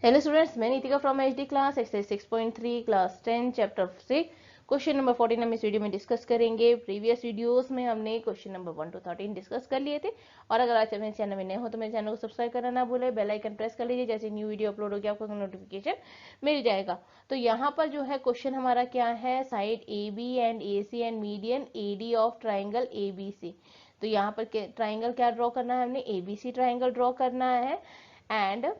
Hello students, मैं Nitika from HD class exercise 6.3 class 10 chapter से question number 14 हम इस वीडियो में डिस्कस करेंगे। प्रीवियस वीडियोस में हमने क्वेश्चन नंबर 1 to 13 डिस्कस कर लिए थे। और अगर आज मेरे चैनल में नए हो तो मेरे चैनल को सब्सक्राइब करना ना भूले, बेल आइकन प्रेस कर लीजिए, जैसे न्यू वीडियो अपलोड होगी आपको नोटिफिकेशन मिल जाएगा। तो यहाँ पर जो है क्वेश्चन हमारा क्या है, side A B and A C and median A D of triangle A B C. तो यहाँ पर ट्राइंगल क्या ड्रॉ करना है, हमने A B C triangle draw करना है। एंड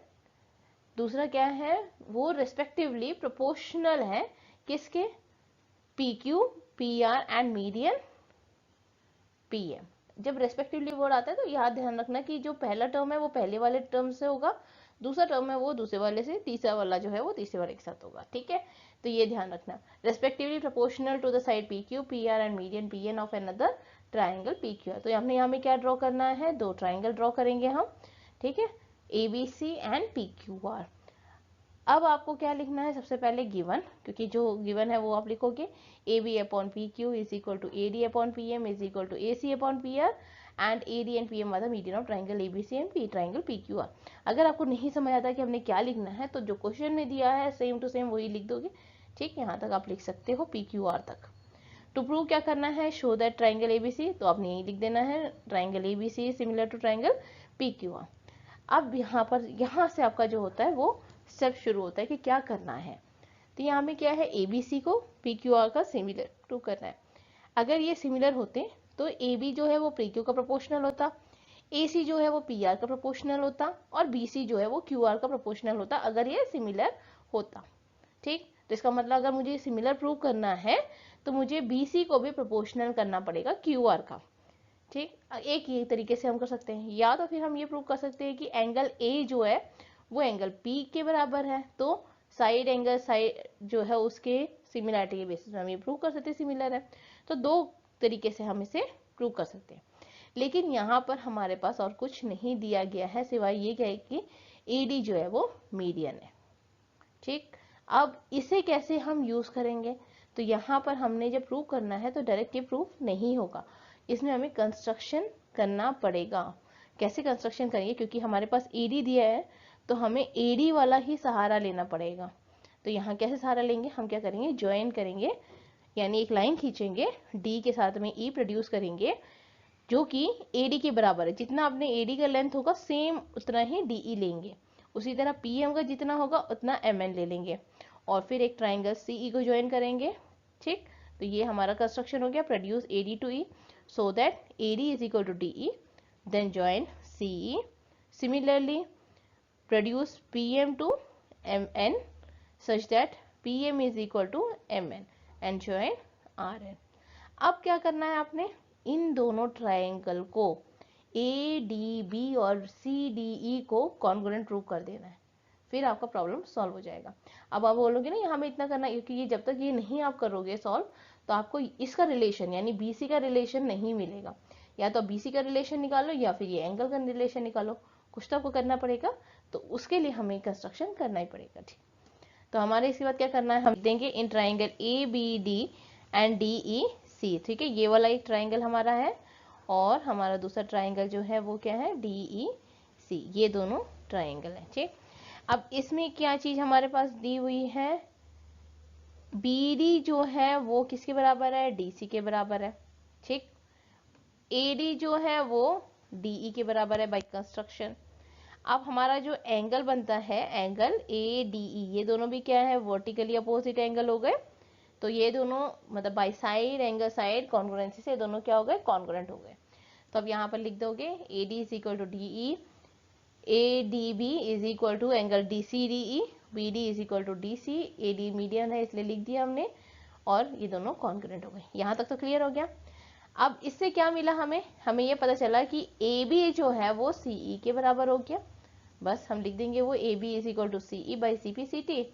दूसरा क्या है, वो रिस्पेक्टिवली प्रोपोर्शनल है किसके, P Q, P R and median P M. जब रेस्पेक्टिवली वर्ड आता है तो याद ध्यान रखना कि जो पहला टर्म है वो पहले वाले टर्म से होगा, दूसरा टर्म है वो दूसरे वाले से, तीसरा वाला जो है वो तीसरे वाले के साथ होगा। ठीक है, तो ये ध्यान रखना, respectively proportional to the side P Q, P R and median P N of another triangle P Q R. तो हमने यहाँ में क्या ड्रॉ करना है, दो ट्राइंगल ड्रॉ करेंगे हम। ठीक है, A B C and P Q R. अब आपको क्या लिखना है, सबसे पहले गिवन, क्योंकि जो गिवन है वो आप लिखोगे A B upon P Q is equal to A D upon P M is equal to A C upon P R and A D and P M मतलब median of triangle A B C and P triangle P Q R. अगर आपको नहीं समझ आता कि हमने क्या लिखना है तो जो क्वेश्चन में दिया है सेम टू सेम वही लिख दोगे। ठीक, यहाँ तक आप लिख सकते हो पी क्यू आर तक। टू प्रूव क्या करना है, show that triangle A B C, तो आपने यही लिख देना है triangle A B C similar to triangle P Q R. अब यहाँ पर यहाँ से आपका जो होता है वो स्टेप शुरू होता है कि क्या करना है। तो यहाँ में क्या है, ए बी सी को पी क्यू आर का सिमिलर प्रूव करना है। अगर ये सिमिलर होते तो ए बी जो है वो पी क्यू का प्रोपोर्शनल होता, ए सी जो है वो पी आर का प्रोपोर्शनल होता और बी सी जो है वो क्यू आर का प्रोपोर्शनल होता, अगर ये सिमिलर होता। ठीक, तो इसका मतलब अगर मुझे सिमिलर प्रूव करना है तो मुझे बी सी को भी प्रोपोर्शनल करना पड़ेगा क्यू आर का। ठीक, एक ये तरीके से हम कर सकते हैं, या तो फिर हम ये प्रूव कर सकते हैं कि एंगल ए जो है वो एंगल पी के बराबर है, तो साइड एंगल साइड जो है उसके सिमिलरिटी के बेसिस पे हम ये प्रूव कर सकते हैं सिमिलर है। तो दो तरीके से हम इसे प्रूव कर सकते हैं, लेकिन यहाँ पर हमारे पास और कुछ नहीं दिया गया है सिवाय ये क्या है कि ए डी जो है वो मीडियन है। ठीक, अब इसे कैसे हम यूज करेंगे, तो यहाँ पर हमने जब प्रूव करना है तो डायरेक्ट ये प्रूफ नहीं होगा, इसमें हमें कंस्ट्रक्शन करना पड़ेगा। कैसे कंस्ट्रक्शन करेंगे, क्योंकि हमारे पास एडी दिया है तो हमें एडी वाला ही सहारा लेना पड़ेगा। तो यहाँ कैसे सहारा लेंगे, हम क्या करेंगे, ज्वाइन करेंगे, यानी एक लाइन खींचेंगे, डी के साथ में ई प्रोड्यूस करेंगे जो कि एडी के बराबर है। जितना अपने एडी का लेंथ होगा सेम उतना ही डीई लेंगे, उसी तरह पीएम का जितना होगा उतना एमएन ले लेंगे और फिर एक ट्राइंगल सीई को ज्वाइन करेंगे। ठीक, तो ये हमारा कंस्ट्रक्शन हो गया, produce AD to E so that AD is equal to DE, then join CE, similarly produce PM to MN such that PM is equal to MN and join RN. अब क्या करना है, आपने इन दोनों ट्राइंगल को ए D B और सी D ई को congruent prove कर देना है, फिर आपका प्रॉब्लम सॉल्व हो जाएगा। अब आप बोलोगे ना यहाँ में इतना करना, क्योंकि ये जब तक ये नहीं आप करोगे सॉल्व तो आपको इसका रिलेशन यानी बी सी का रिलेशन नहीं मिलेगा। या तो बी सी का रिलेशन निकालो या फिर ये एंगल का रिलेशन निकालो, कुछ तो आपको करना पड़ेगा, तो उसके लिए हमें कंस्ट्रक्शन करना ही पड़ेगा। ठीक, तो हमारे इसके बाद क्या करना है, हम देंगे in triangle A B D and D E C. ठीक है, ये वाला एक ट्राइंगल हमारा है और हमारा दूसरा ट्राइंगल जो है वो क्या है, डी ई सी, ये दोनों ट्राइंगल है। ठीक, अब इसमें क्या चीज हमारे पास दी हुई है, बी डी जो है वो किसके बराबर है, डी सी के बराबर है। ठीक, ए डी जो है वो डीई के बराबर है बाई कंस्ट्रक्शन। अब हमारा जो एंगल बनता है एंगल ए डी ई, ये दोनों भी क्या है, वर्टिकली अपोजिट एंगल हो गए, तो ये दोनों मतलब by side angle side congruency से दोनों क्या हो गए, कॉन्ग्रुएंट हो गए। तो अब यहाँ पर लिख दोगे A D is equal to DE, A D B is equal to angle D C D E, B D is equal to D C, A D median है इसलिए लिख दिया हमने, और ये दोनों कॉन्ग्रुएंट हो गए। यहाँ तक तो क्लियर हो गया। अब इससे क्या मिला हमें, हमें ये पता चला कि ए बी जो है वो सी ई के बराबर हो गया। बस हम लिख देंगे वो A B is equal to C E by C P C T,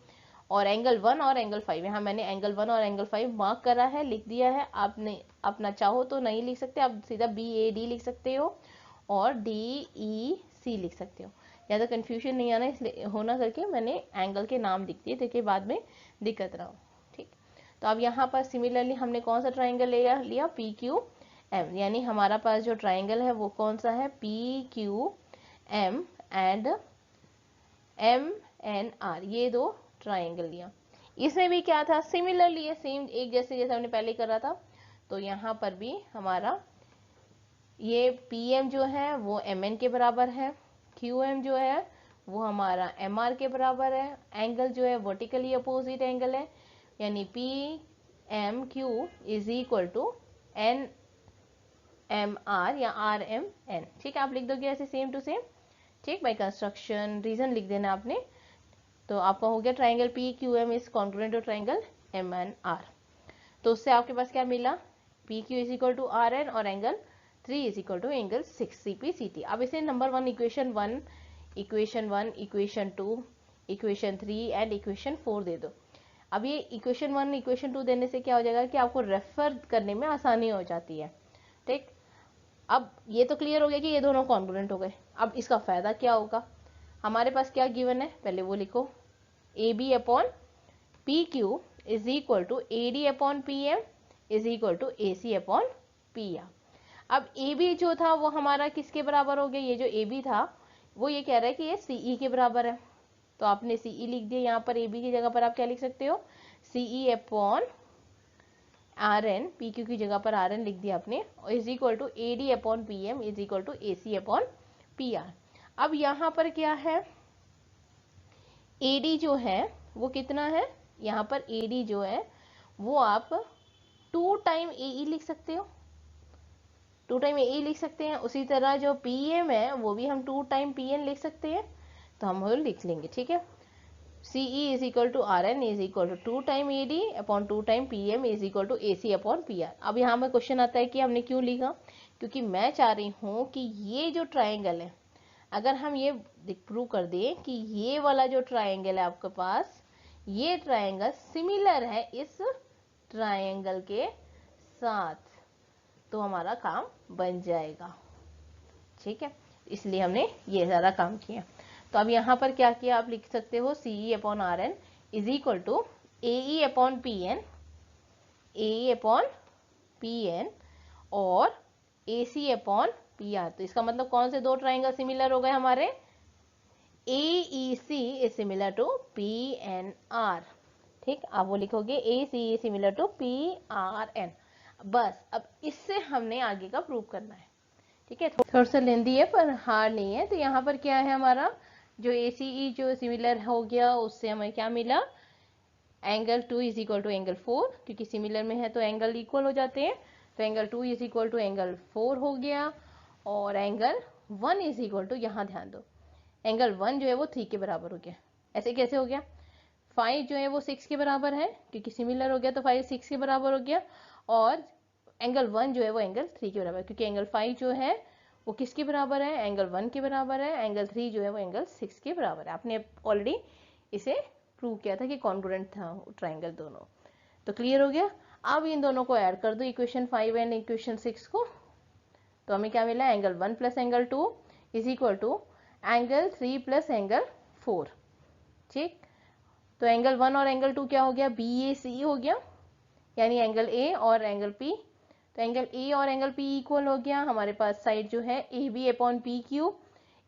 और एंगल 1 और एंगल 5, यहाँ मैंने एंगल 1 और एंगल 5 मार्क करा है, लिख दिया है। आपने अपना चाहो तो नहीं लिख सकते, आप सीधा बी ए डी लिख सकते हो और डी ई सी लिख सकते हो, ज़्यादा कंफ्यूजन नहीं आना इसलिए होना करके मैंने एंगल के नाम लिख दिए ताकि बाद में दिक्कत ना हो। ठीक, तो अब यहाँ पर सिमिलरली हमने कौन सा ट्राइंगल लिया पी क्यू एम, यानी हमारा पास जो ट्राइंगल है वो कौन सा है, P Q M and M N R, ये दो ट्राइंगल लिया। इसमें भी क्या था, सिमिलरली है, सेम एक जैसे जैसे हमने पहले करा था। तो यहाँ पर भी हमारा ये पी एम जो है वो एम एन के बराबर है, क्यू एम जो है वो हमारा एम आर के बराबर है। एंगल जो है वर्टिकली अपोजिट एंगल है, यानी P M Q is equal to N M R या आर एम एन। ठीक है, आप लिख दोगे ऐसे सेम टू सेम। ठीक, बाय कंस्ट्रक्शन रीजन लिख देना आपने। तो आपका हो गया triangle P Q M is congruent to triangle M N R. तो उससे आपके पास क्या मिला, P Q is equal to R N और angle 3 is equal to angle 6 C P C T. अब इसे number 1 equation 1 equation 2 equation 3 and equation 4 दे दो। अब ये इक्वेशन 1 इक्वेशन 2 देने से क्या हो जाएगा कि आपको रेफर करने में आसानी हो जाती है। ठीक, अब ये तो क्लियर हो गया कि ये दोनों कॉन्ग्रुएंट हो गए। अब इसका फायदा क्या होगा, हमारे पास क्या गिवन है, पहले वो लिखो, A B upon P Q is equal to A D upon P M is equal to A C upon P R. अब ए बी जो था वो हमारा किसके बराबर हो गया, ये जो ए बी था वो ये कह रहा है कि ये सी ई के बराबर है। तो आपने सी ई लिख दिया, यहाँ पर ए बी की जगह पर आप क्या लिख सकते हो, C E upon R N, P Q की जगह पर आर एन लिख दिया आपने, is equal to A D upon P M is equal to A C upon P R. अब यहाँ पर क्या है, ए डी जो है वो कितना है, यहाँ पर ए डी जो है वो आप 2 टाइम ए ई लिख सकते हो, 2 टाइम ए ई लिख सकते हैं। उसी तरह जो पी एम है वो भी हम 2 टाइम पी एन लिख सकते हैं, तो हम वो लिख लेंगे। ठीक है, C E is equal to R N is equal to 2 time A D upon 2 time P M is equal to A C upon P R. अब यहाँ में क्वेश्चन आता है कि हमने क्यों लिखा, क्योंकि मैं चाह रही हूँ कि ये जो ट्राइंगल है, अगर हम ये प्रूव कर दें कि ये वाला जो ट्राइंगल है आपके पास, ये ट्राइंगल सिमिलर है इस ट्राइंगल के साथ, तो हमारा काम बन जाएगा। ठीक है, इसलिए हमने ये सारा काम किया। तो अब यहाँ पर क्या किया, आप लिख सकते हो C E upon R N is equal to A E upon P N, A E upon P N और A C upon P R. तो इसका मतलब कौन से दो ट्राइंगल सिमिलर हो गए हमारे, A E C is similar to P N R. ठीक, आप वो लिखोगे A C is similar to P R N. बस अब इससे हमने आगे का प्रूव करना है। ठीक है, थोड़ा सा लेंदी है पर हार्ड नहीं है। तो यहाँ पर क्या है, हमारा जो ए सी ई जो सिमिलर हो गया उससे हमें क्या मिला, angle 2 is equal to angle 4, क्योंकि सिमिलर में है तो एंगल इक्वल हो जाते हैं। तो angle 2 is equal to angle 4 हो गया, और एंगल 1 इज इक्वल टू, यहाँ ध्यान दो, एंगल 1 जो है वो 3 के बराबर हो गया। ऐसे कैसे हो गया, 5 जो है वो 6 के बराबर है, क्योंकि सिमिलर हो गया तो 5 6 के बराबर हो गया, और एंगल 1 जो है वो एंगल 3 के बराबर है, क्योंकि एंगल 5 जो है वो किसके बराबर है, एंगल 1 के बराबर है, एंगल 3 जो है वो एंगल 6 के बराबर है। आपने ऑलरेडी इसे प्रूव किया था कि कॉन्ग्रुएंट था ट्राइंगल दोनों। तो क्लियर हो गया। अब इन दोनों को ऐड कर दो, इक्वेशन 5 एंड इक्वेशन 6 को, तो हमें क्या मिला, angle 1 plus angle 2 is equal to angle 3 plus angle 4। ठीक, तो एंगल 1 और एंगल 2 क्या हो गया, बी ए सी हो गया, यानी एंगल ए और एंगल पी। तो एंगल ए और एंगल पी इक्वल हो गया, हमारे पास साइड जो है A B upon P Q,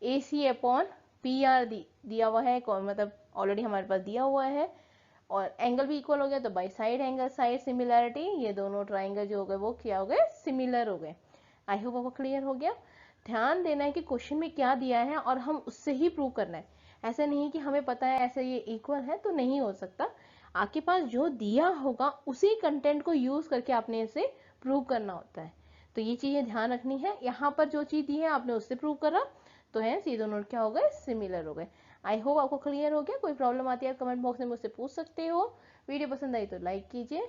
A C upon P R दिया हुआ है, मतलब ऑलरेडी हमारे पास दिया हुआ है, और एंगल भी इक्वल हो गया। तो by side angle side similarity, ये दोनों ट्राइंगल जो हो गए वो क्या हो गए, सिमिलर हो गए। आई होप आपको क्लियर हो गया। ध्यान देना है कि क्वेश्चन में क्या दिया है और हम उससे ही प्रूव करना है। ऐसा नहीं कि हमें पता है ऐसे ये इक्वल है तो नहीं हो सकता, आपके पास जो दिया होगा उसी कंटेंट को यूज करके आपने इसे प्रूव करना होता है। तो ये चीजें ध्यान रखनी है। यहाँ पर जो चीज दी है आपने उससे प्रूव करा, तो है ये दोनों क्या हो गए, सिमिलर हो गए। आई होप आपको क्लियर हो गया। कोई प्रॉब्लम आती है कमेंट बॉक्स में मुझसे पूछ सकते हो। वीडियो पसंद आई तो लाइक कीजिए,